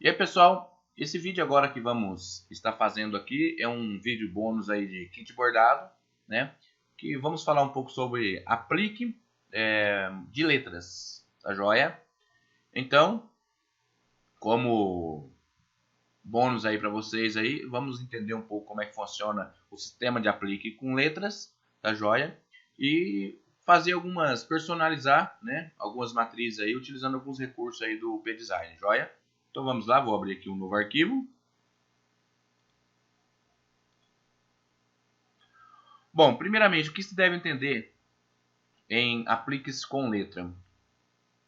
E aí, pessoal, esse vídeo agora que vamos estar fazendo aqui é um vídeo bônus aí de kit bordado, né? Que vamos falar um pouco sobre aplique de letras, tá joia? Então, como bônus aí para vocês aí, vamos entender um pouco como é que funciona o sistema de aplique com letras, tá joia? E fazer personalizar, né, algumas matrizes aí utilizando alguns recursos aí do PDesign, joia? Então vamos lá, vou abrir aqui um novo arquivo. Bom, primeiramente, o que se deve entender em apliques com letra?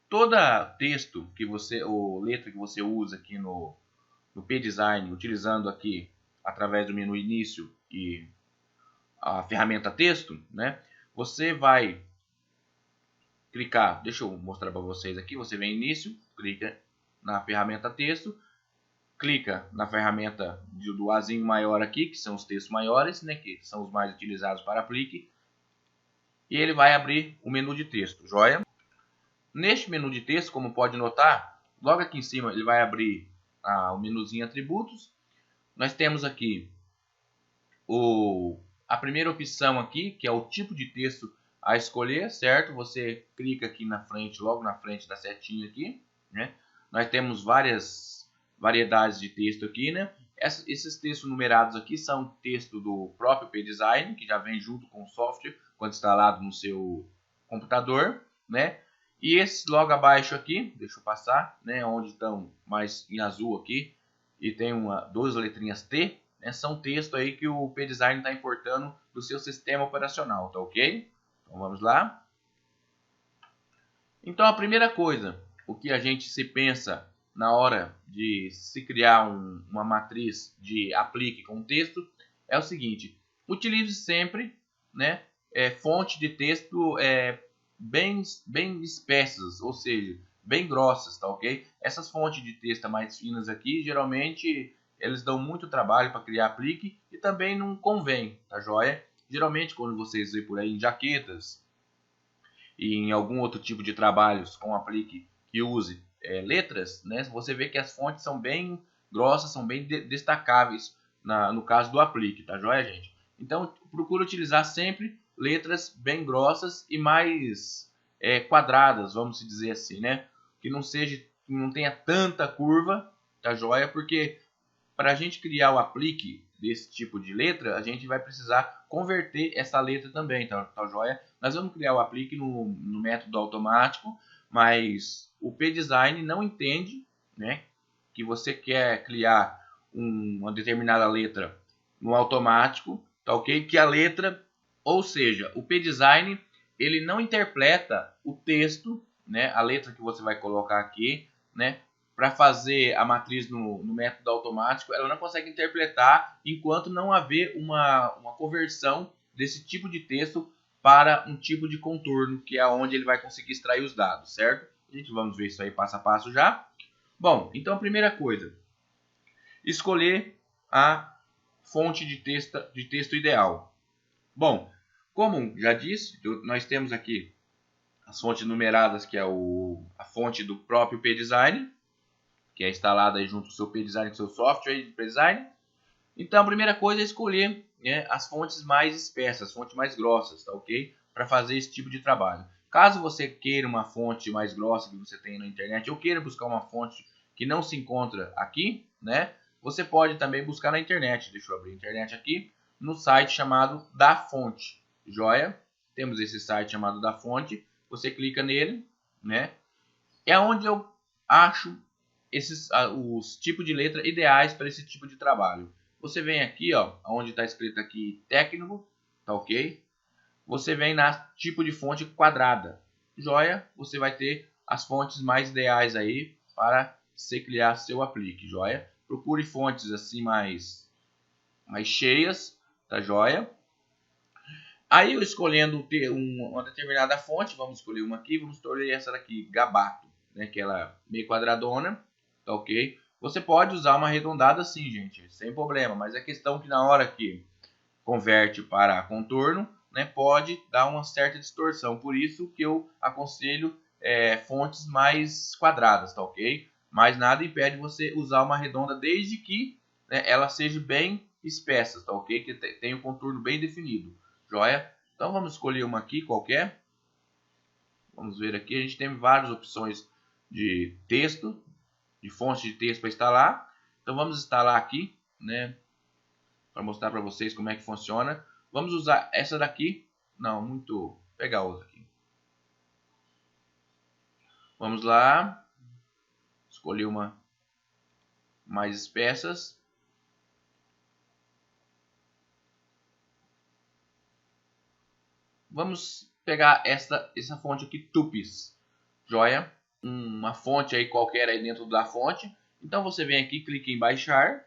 Toda texto que você, ou letra que você usa aqui no PDesign, utilizando aqui através do menu início e a ferramenta texto, né? Você vai clicar, deixa eu mostrar para vocês aqui, você vem em início, clica na ferramenta texto, clica na ferramenta do Azinho maior aqui, que são os textos maiores, né, que são os mais utilizados para aplique, e ele vai abrir o menu de texto, joia? Neste menu de texto, como pode notar, logo aqui em cima ele vai abrir o menuzinho atributos. Nós temos aqui a primeira opção aqui, que é o tipo de texto a escolher, certo? Você clica aqui na frente, logo na frente da setinha aqui, né? Nós temos várias variedades de texto aqui, né? Esses textos numerados aqui são texto do próprio PDesign, que já vem junto com o software, quando instalado no seu computador, né? E esse logo abaixo aqui, deixa eu passar, né? Onde estão mais em azul aqui, e tem duas letrinhas T, né? São texto aí que o PDesign está importando do seu sistema operacional, tá ok? Então vamos lá. Então a primeira coisa, o que a gente se pensa na hora de se criar uma matriz de aplique com texto é o seguinte: utilize sempre, né, fonte de texto bem espessas, ou seja, bem grossas, tá ok? Essas fontes de texto mais finas aqui, geralmente eles dão muito trabalho para criar aplique e também não convém, tá joia? Geralmente quando vocês vê por aí em jaquetas e em algum outro tipo de trabalhos com aplique que use letras, né, você vê que as fontes são bem grossas, são bem destacáveis no caso do aplique, tá joia, gente? Então, procura utilizar sempre letras bem grossas e mais quadradas, vamos dizer assim, né? Que não tenha tanta curva, tá joia? Porque para a gente criar o aplique desse tipo de letra, a gente vai precisar converter essa letra também, tá joia? Nós vamos criar o aplique no método automático, mas o PDesign não entende, né, que você quer criar uma determinada letra no automático, tá ok? Que a letra, ou seja, o PDesign, ele não interpreta o texto, né, a letra que você vai colocar aqui, né, para fazer a matriz no método automático, ela não consegue interpretar enquanto não haver uma conversão desse tipo de texto para um tipo de contorno, que é onde ele vai conseguir extrair os dados, certo? A gente vamos ver isso aí passo a passo já. Bom, então a primeira coisa, escolher a fonte de texto ideal. Bom, como já disse, nós temos aqui as fontes numeradas, que é a fonte do próprio PDesign, que é instalada aí junto com o seu PDesign, com o seu software de design. Então a primeira coisa é escolher, né, as fontes mais espessas, as fontes mais grossas, tá ok? Para fazer esse tipo de trabalho. Caso você queira uma fonte mais grossa que você tem na internet, ou queira buscar uma fonte que não se encontra aqui, né? Você pode também buscar na internet. Deixa eu abrir a internet aqui, no site chamado Da Fonte, joia? Temos esse site chamado Da Fonte. Você clica nele, né? É onde eu acho os tipos de letra ideais para esse tipo de trabalho. Você vem aqui, ó, onde está escrito aqui técnico, tá ok? Você vem na tipo de fonte quadrada, joia? Você vai ter as fontes mais ideais aí para você criar seu aplique, joia? Procure fontes assim mais cheias, tá joia? Aí eu escolhendo uma determinada fonte, vamos escolher uma aqui, vamos escolher essa daqui, Gabato, né, que ela é meio quadradona, tá ok? Você pode usar uma arredondada sim, gente, sem problema, mas é questão que na hora que converte para contorno, né, pode dar uma certa distorção, por isso que eu aconselho fontes mais quadradas, tá ok? mas nada impede você usar uma redonda desde que, né, ela seja bem espessa, tá ok? Que tenha um contorno bem definido, joia? Então vamos escolher uma aqui qualquer. Vamos ver aqui, a gente tem várias opções de texto, de fonte de texto para instalar. Então vamos instalar aqui, né, para mostrar para vocês como é que funciona. Vamos usar essa daqui. Não, muito... Vou pegar outra aqui. Vamos lá. Escolher uma mais espessas. Vamos pegar essa fonte aqui, Tupis. Joia? Uma fonte aí qualquer aí dentro da fonte. Então você vem aqui, clica em baixar.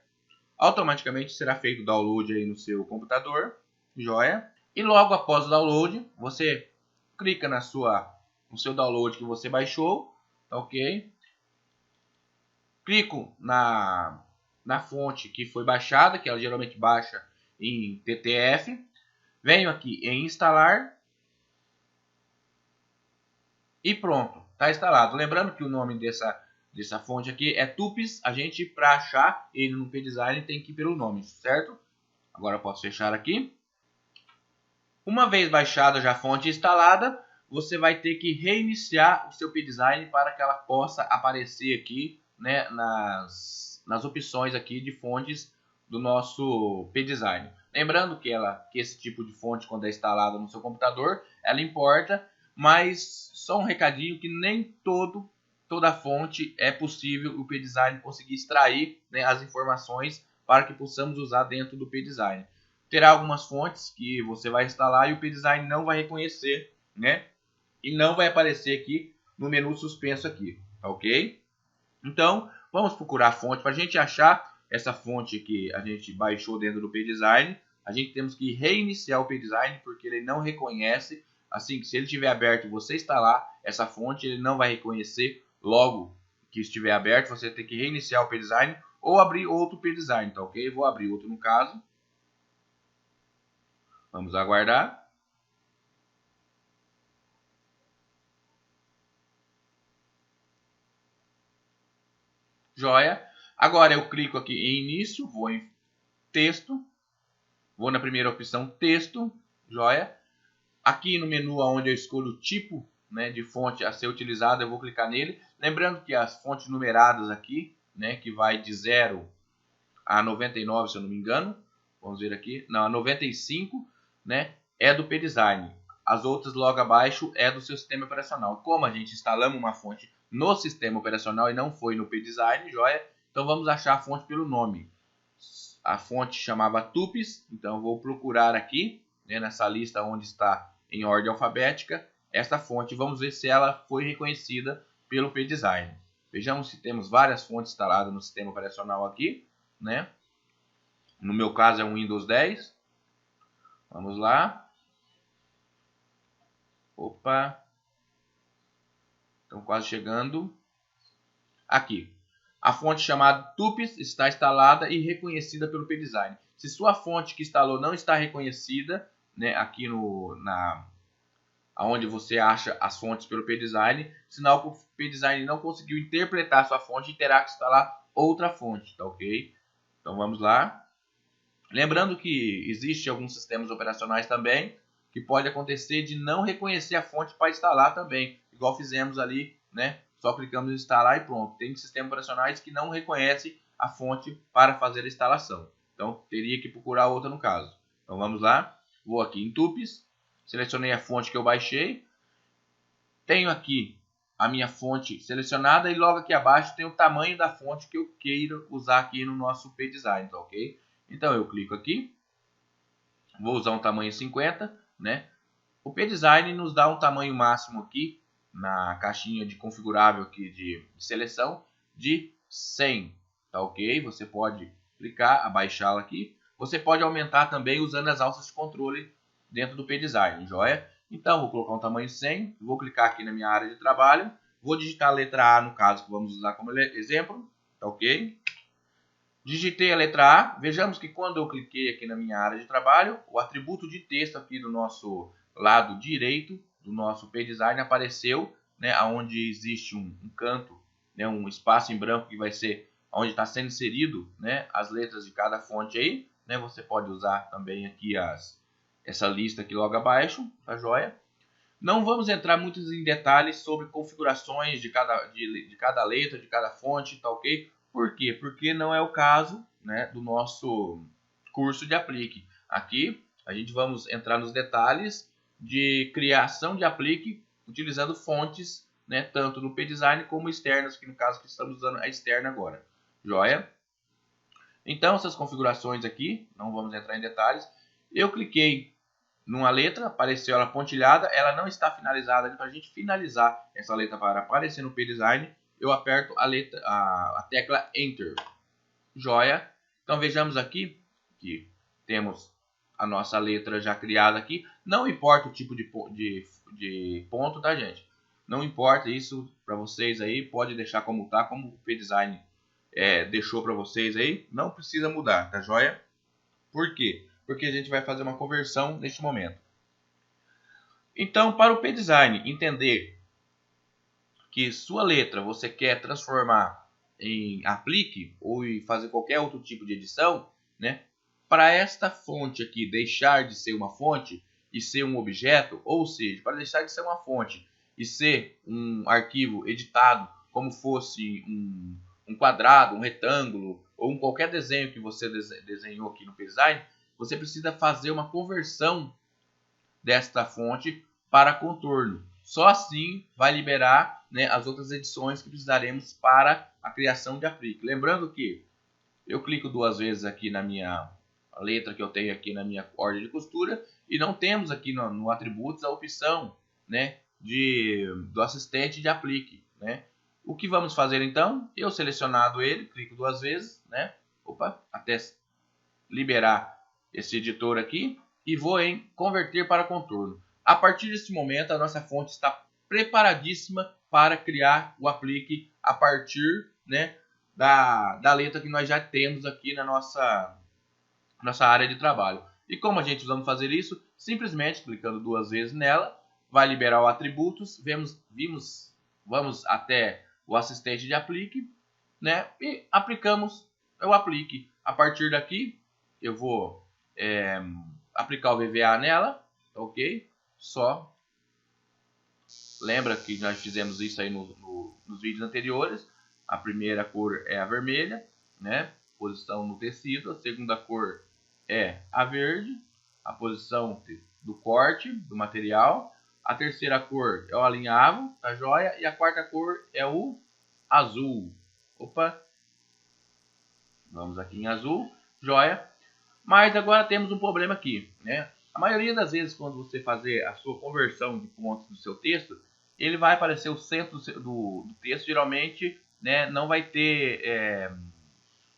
Automaticamente será feito o download aí no seu computador. Joia? E logo após o download, você clica no seu download que você baixou. Ok? Clico na fonte que foi baixada, que ela geralmente baixa em TTF. Venho aqui em instalar. E pronto, está instalado. Lembrando que o nome dessa fonte aqui é Tupis. A gente, para achar ele no PDesign, tem que ir pelo nome, certo? Agora eu posso fechar aqui. Uma vez baixada já a fonte instalada, você vai ter que reiniciar o seu PDesign para que ela possa aparecer aqui, né, nas opções aqui de fontes do nosso PDesign. Lembrando que esse tipo de fonte, quando é instalada no seu computador, ela importa, mas só um recadinho que nem toda fonte é possível o PDesign conseguir extrair, né, as informações para que possamos usar dentro do PDesign. Terá algumas fontes que você vai instalar e o PDesign não vai reconhecer, né? E não vai aparecer aqui no menu suspenso aqui, tá ok? Então, vamos procurar a fonte. Para a gente achar essa fonte que a gente baixou dentro do PDesign, a gente temos que reiniciar o PDesign, porque ele não reconhece. Assim, que se ele estiver aberto e você instalar essa fonte, ele não vai reconhecer logo que estiver aberto. Você tem que reiniciar o PDesign ou abrir outro PDesign, tá ok? Vou abrir outro no caso. Vamos aguardar. Joia. Agora eu clico aqui em início, vou em texto, vou na primeira opção texto, joia. Aqui no menu onde eu escolho o tipo, né, de fonte a ser utilizada, eu vou clicar nele. Lembrando que as fontes numeradas aqui, né, que vai de 0 a 99, se eu não me engano, vamos ver aqui, não, a 95, né, é do PDesign. As outras logo abaixo é do seu sistema operacional. Como a gente instalamos uma fonte no sistema operacional e não foi no PDesign, joia? Então vamos achar a fonte pelo nome. A fonte chamava Tupis, então vou procurar aqui, né, nessa lista onde está em ordem alfabética, esta fonte. Vamos ver se ela foi reconhecida pelo PDesign. Vejamos se temos várias fontes instaladas no sistema operacional aqui, né? No meu caso é um Windows 10. Vamos lá. Opa. Estão quase chegando. Aqui. A fonte chamada Tupis está instalada e reconhecida pelo PDesign. Se sua fonte que instalou não está reconhecida, né, aqui onde você acha as fontes pelo PDesign, sinal que o PDesign não conseguiu interpretar sua fonte e terá que instalar outra fonte, tá ok? Então vamos lá. Lembrando que existe alguns sistemas operacionais também que pode acontecer de não reconhecer a fonte para instalar também, igual fizemos ali, né? Só clicamos em instalar e pronto. Tem sistemas operacionais que não reconhecem a fonte para fazer a instalação. Então teria que procurar outra no caso. Então vamos lá. Vou aqui em Tupis, selecionei a fonte que eu baixei. Tenho aqui a minha fonte selecionada e logo aqui abaixo tem o tamanho da fonte que eu queira usar aqui no nosso PDesign, tá ok? Então eu clico aqui, vou usar um tamanho 50, né? O PDesign nos dá um tamanho máximo aqui na caixinha de configurável aqui de seleção de 100, tá ok? Você pode clicar, abaixá-la aqui. Você pode aumentar também usando as alças de controle dentro do PDesign, joia? Então vou colocar um tamanho 100, vou clicar aqui na minha área de trabalho, vou digitar a letra A no caso que vamos usar como exemplo, tá ok? Digitei a letra A, vejamos que quando eu cliquei aqui na minha área de trabalho, o atributo de texto aqui do nosso lado direito do nosso PDesign apareceu, né, onde existe um canto né, um espaço em branco que vai ser onde está sendo inserido, né, as letras de cada fonte aí, né, você pode usar também aqui essa lista aqui logo abaixo, tá joia? Não vamos entrar muito em detalhes sobre configurações de cada letra, de cada fonte, tá ok? Por quê? Porque não é o caso, né, do nosso curso de aplique. Aqui a gente vamos entrar nos detalhes de criação de aplique utilizando fontes, né, tanto no PDesign como externas, que no caso que estamos usando a externa agora. Joia? Então, essas configurações aqui, não vamos entrar em detalhes. Eu cliquei numa letra, apareceu ela pontilhada, ela não está finalizada. Para a gente finalizar essa letra para aparecer no PDesign, eu aperto a tecla Enter. Joia. Então vejamos aqui que temos a nossa letra já criada aqui. Não importa o tipo de ponto, tá, gente? Não importa isso para vocês aí, pode deixar como tá, como o PDesign deixou para vocês aí. Não precisa mudar, tá joia? Por quê? Porque a gente vai fazer uma conversão neste momento. Então, para o PDesign entender que sua letra você quer transformar em aplique ou fazer qualquer outro tipo de edição, né? Para esta fonte aqui deixar de ser uma fonte e ser um objeto, ou seja, para deixar de ser uma fonte e ser um arquivo editado como fosse um quadrado, um retângulo ou qualquer desenho que você desenhou aqui no PDesign, você precisa fazer uma conversão desta fonte para contorno. Só assim vai liberar, né, as outras edições que precisaremos para a criação de aplique. Lembrando que eu clico duas vezes aqui na minha letra que eu tenho aqui na minha ordem de costura e não temos aqui no atributos a opção, né, do assistente de aplique, né? O que vamos fazer então? Eu selecionado ele, clico duas vezes, né? Até liberar esse editor aqui e vou em converter para contorno. A partir desse momento, a nossa fonte está preparadíssima para criar o aplique a partir, né, da letra que nós já temos aqui na nossa área de trabalho. E como a gente vamos fazer isso? Simplesmente clicando duas vezes nela, vai liberar o atributos, vamos até o assistente de aplique, né, e aplicamos o aplique. A partir daqui, eu vou aplicar o VVA nela, ok? Só lembra que nós fizemos isso aí nos vídeos anteriores. A primeira cor é a vermelha, né? Posição no tecido. A segunda cor é a verde, a posição do corte do material. A terceira cor é o alinhavo, tá joia? E a quarta cor é o azul. Opa! Vamos aqui em azul, joia? Mas agora temos um problema aqui, né? A maioria das vezes, quando você fazer a sua conversão de pontos do seu texto, ele vai aparecer o centro do texto, geralmente, né, não vai ter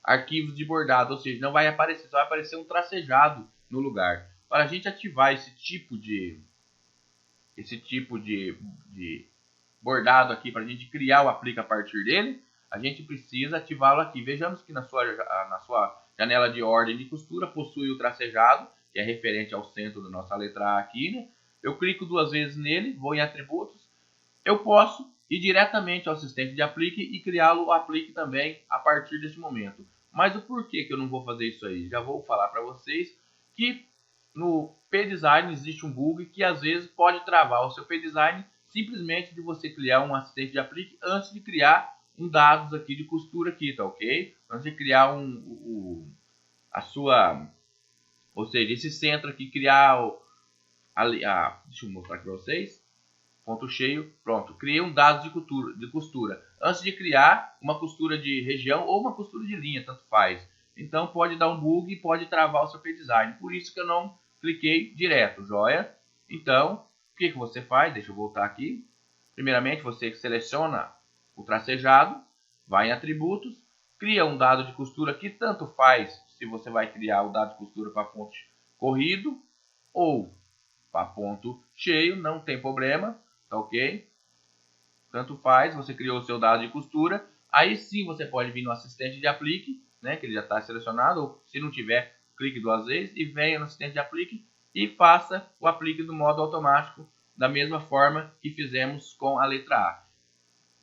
arquivos de bordado, ou seja, não vai aparecer, só vai aparecer um tracejado no lugar. Para a gente ativar esse tipo de bordado aqui, para a gente criar o aplique a partir dele, a gente precisa ativá-lo aqui. Vejamos que na sua janela de ordem de costura possui o tracejado, que é referente ao centro da nossa letra A aqui, né? Eu clico duas vezes nele, vou em atributos, eu posso ir diretamente ao assistente de aplique e criá-lo o aplique também a partir desse momento. Mas o porquê que eu não vou fazer isso aí? Já vou falar para vocês que no PDesign existe um bug que às vezes pode travar o seu PDesign simplesmente de você criar um assistente de aplique antes de criar um dados aqui de costura aqui, tá ok? Antes de criar ou seja, esse centro aqui, criar deixa eu mostrar aqui para vocês, ponto cheio, pronto, criei um dado de costura, antes de criar uma costura de região ou uma costura de linha, tanto faz. Então pode dar um bug e pode travar o seu PDesign, por isso que eu não cliquei direto, joia? Então, o que você faz? Deixa eu voltar aqui. Primeiramente, você seleciona o tracejado, vai em atributos, cria um dado de costura que tanto faz se você vai criar o dado de costura para ponto corrido ou para ponto cheio, não tem problema, tá ok? Tanto faz, você criou o seu dado de costura, aí sim você pode vir no assistente de aplique, né, que ele já está selecionado, ou se não tiver, clique duas vezes e venha no assistente de aplique e faça o aplique do modo automático, da mesma forma que fizemos com a letra A.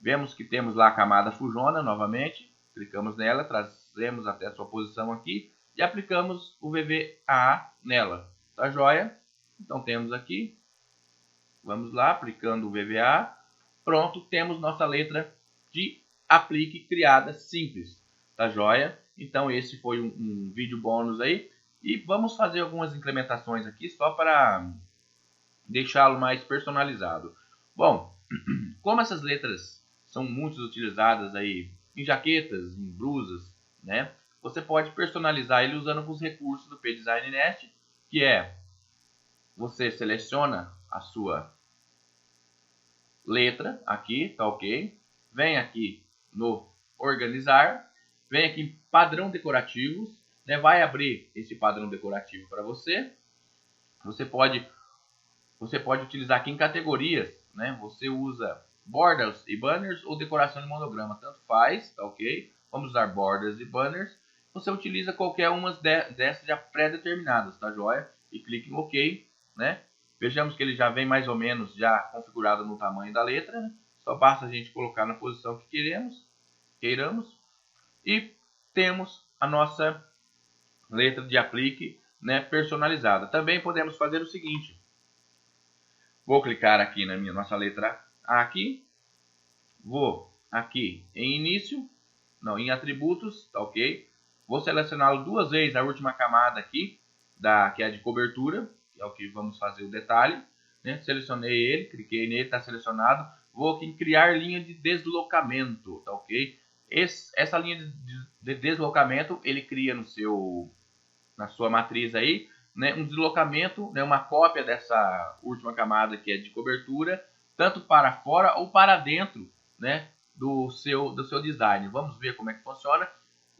Vemos que temos lá a camada Fujona novamente. Clicamos nela, trazemos até a sua posição aqui e aplicamos o VVA nela. Tá joia? Então temos aqui. Vamos lá, aplicando o VVA. Pronto, temos nossa letra de aplique criada simples. Tá joia? Então esse foi um vídeo bônus aí. E vamos fazer algumas implementações aqui só para deixá-lo mais personalizado. Bom, como essas letras são muito utilizadas aí em jaquetas, em blusas, né? Você pode personalizar ele usando os recursos do PDesign Nest, que é você seleciona a sua letra aqui, tá ok? Vem aqui no organizar, vem aqui em padrão decorativos, né? Vai abrir esse padrão decorativo para você. Você pode utilizar aqui em categorias, né? Você usa borders e banners ou decoração de monograma, tanto faz, tá ok? Vamos usar borders e banners. Você utiliza qualquer uma dessas já pré-determinadas, tá joia? E clique em OK, né? Vejamos que ele já vem mais ou menos já configurado no tamanho da letra, né? Só basta a gente colocar na posição que queiramos e temos a nossa letra de aplique, né, personalizada. Também podemos fazer o seguinte: vou clicar aqui na nossa letra A aqui, vou aqui em início, não, em atributos, tá ok? Vou selecioná-lo duas vezes a última camada aqui, que é a de cobertura, que é o que vamos fazer o detalhe, né? Selecionei ele, cliquei nele, está selecionado. Vou aqui em criar linha de deslocamento, tá ok? Essa linha de deslocamento ele cria na sua matriz aí, né, um deslocamento, né, uma cópia dessa última camada que é de cobertura, tanto para fora ou para dentro, né, do seu design. Vamos ver como é que funciona.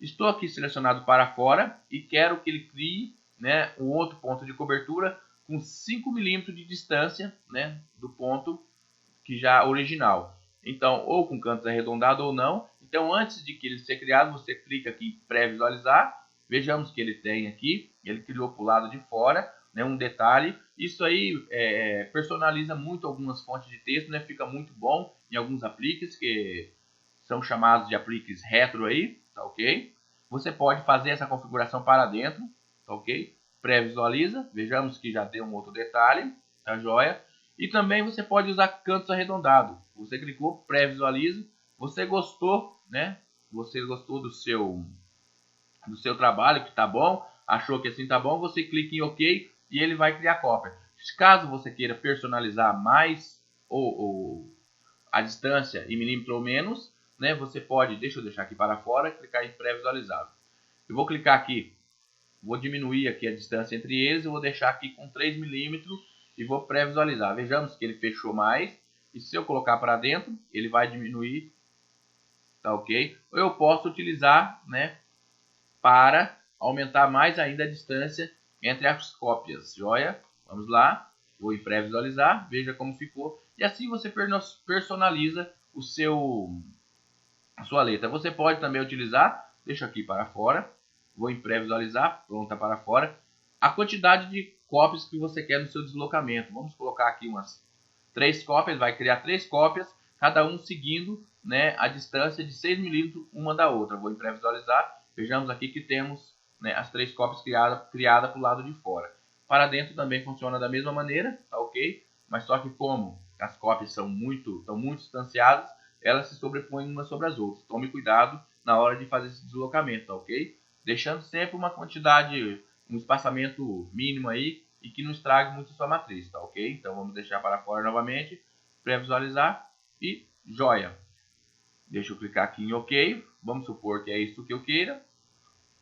Estou aqui selecionado para fora e quero que ele crie, né, um outro ponto de cobertura com 5 milímetros de distância, né, do ponto que já original. Então, ou com cantos arredondados ou não. Então, antes de que ele seja criado, você clica aqui em pré-visualizar. Vejamos que ele tem aqui, ele criou para o lado de fora, né, um detalhe. Isso aí personaliza muito algumas fontes de texto, né, fica muito bom em alguns apliques que são chamados de apliques retro aí, tá ok? Você pode fazer essa configuração para dentro, tá ok? Pré-visualiza, vejamos que já deu um outro detalhe, tá joia? E também você pode usar cantos arredondados. Você clicou, pré-visualiza, você gostou, né? Você gostou do seu trabalho, que tá bom, achou que assim tá bom, você clica em OK e ele vai criar cópia. Caso você queira personalizar mais ou a distância em milímetro ou menos, né? Você pode, deixa eu deixar aqui para fora, clicar em pré-visualizado. Eu vou clicar aqui, vou diminuir aqui a distância entre eles, eu vou deixar aqui com 3 milímetros e vou pré-visualizar. Vejamos que ele fechou mais. E se eu colocar para dentro, ele vai diminuir. Tá ok? Ou eu posso utilizar, né, para aumentar mais ainda a distância entre as cópias. Joia? Vamos lá. Vou em pré-visualizar. Veja como ficou. E assim você personaliza a sua letra. Você pode também utilizar, deixa aqui para fora. Vou em pré-visualizar. Pronta para fora. A quantidade de cópias que você quer no seu deslocamento. Vamos colocar aqui umas 3 cópias, vai criar 3 cópias, cada um seguindo, né, a distância de 6 milímetros uma da outra. Vou em pré-visualizar, vejamos aqui que temos, né, as 3 cópias criadas para o lado de fora. Para dentro também funciona da mesma maneira, tá ok? Mas só que como as cópias estão muito distanciadas, elas se sobrepõem umas sobre as outras. Tome cuidado na hora de fazer esse deslocamento, tá ok? Deixando sempre uma quantidade, um espaçamento mínimo aí e que não estrague muito a sua matriz, tá ok? Então vamos deixar para fora novamente, pré-visualizar e joia. Deixa eu clicar aqui em OK, vamos supor que é isso que eu queira.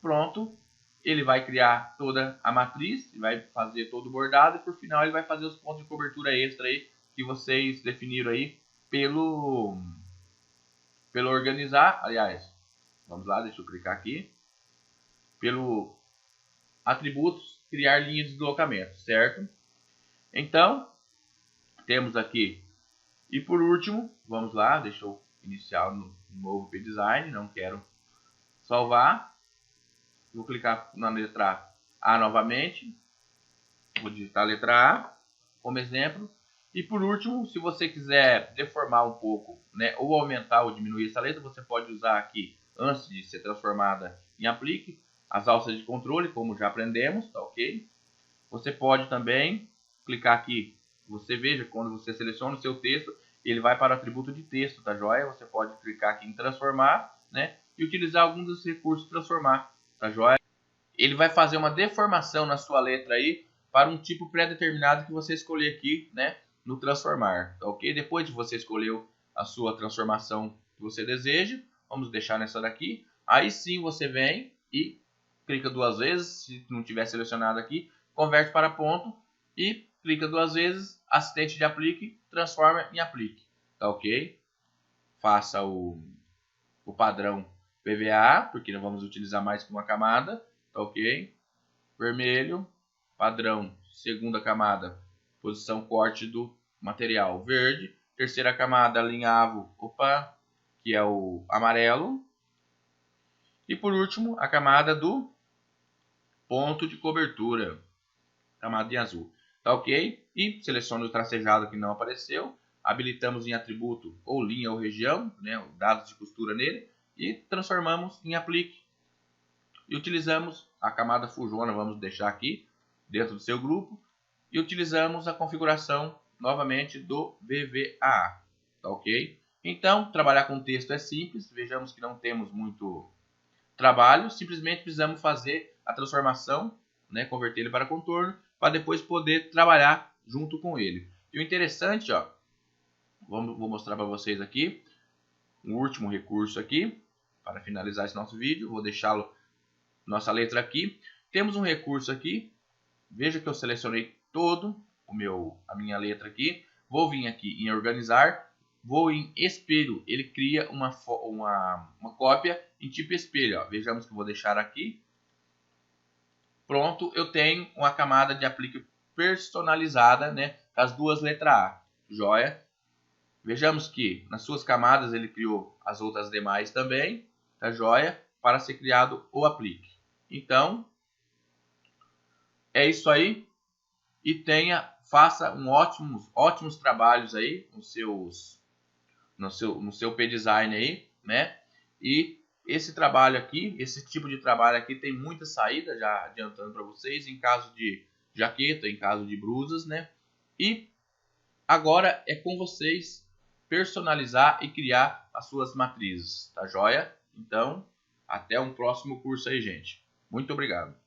Pronto, ele vai criar toda a matriz, vai fazer todo o bordado e por final ele vai fazer os pontos de cobertura extra aí que vocês definiram aí pelo organizar, aliás, vamos lá, deixa eu clicar aqui, pelo atributos, criar linha de deslocamento, certo? Então, temos aqui, e por último, vamos lá, deixa eu iniciar no novo PDesign, não quero salvar, vou clicar na letra A novamente, vou digitar a letra A como exemplo, E por último, se você quiser deformar um pouco, né, ou aumentar ou diminuir essa letra, você pode usar aqui, antes de ser transformada em aplique, as alças de controle, como já aprendemos, tá ok? Você pode também clicar aqui, você veja quando você seleciona o seu texto, ele vai para o atributo de texto, tá joia? Você pode clicar aqui em transformar, né, e utilizar algum dos recursos transformar, tá joia? Ele vai fazer uma deformação na sua letra aí para um tipo pré-determinado que você escolher aqui, né, no transformar, tá ok? Depois de você escolheu a sua transformação que você deseja, vamos deixar nessa daqui, aí sim você vem e clica duas vezes, se não tiver selecionado aqui, converte para ponto e clica duas vezes, assistente de aplique, transforma em aplique, tá ok? Faça o padrão PVA, porque não vamos utilizar mais que uma camada, tá ok? Vermelho, padrão, segunda camada, posição corte do material, verde. Terceira camada, alinhavo, opa, que é o amarelo. E por último, a camada do ponto de cobertura, camada em azul. Tá ok? E selecione o tracejado que não apareceu. Habilitamos em atributo ou linha ou região, né, dados de costura nele. E transformamos em aplique. E utilizamos a camada fujona, vamos deixar aqui dentro do seu grupo. E utilizamos a configuração novamente do VVA. Tá ok? Então, trabalhar com texto é simples. Vejamos que não temos muito trabalho. Simplesmente precisamos fazer a transformação, né, converter ele para contorno, para depois poder trabalhar junto com ele. E o interessante, ó, vou mostrar para vocês aqui, um último recurso aqui, para finalizar esse nosso vídeo. Vou deixá-lo, nossa letra aqui. Temos um recurso aqui. Veja que eu selecionei todo a minha letra aqui. Vou vir aqui em organizar. Vou em espelho. Ele cria uma cópia em tipo espelho. Ó. Vejamos que eu vou deixar aqui. Pronto, eu tenho uma camada de aplique personalizada, né, com as duas letras A. Joia. Vejamos que nas suas camadas ele criou as outras demais também. Tá joia? Para ser criado o aplique. Então, é isso aí. E faça ótimos trabalhos aí no seu P-Design aí, né? E esse trabalho aqui, esse tipo de trabalho aqui tem muita saída, já adiantando para vocês, em caso de jaqueta, em caso de blusas, né? E agora é com vocês personalizar e criar as suas matrizes, tá joia? Então, até um próximo curso aí, gente. Muito obrigado.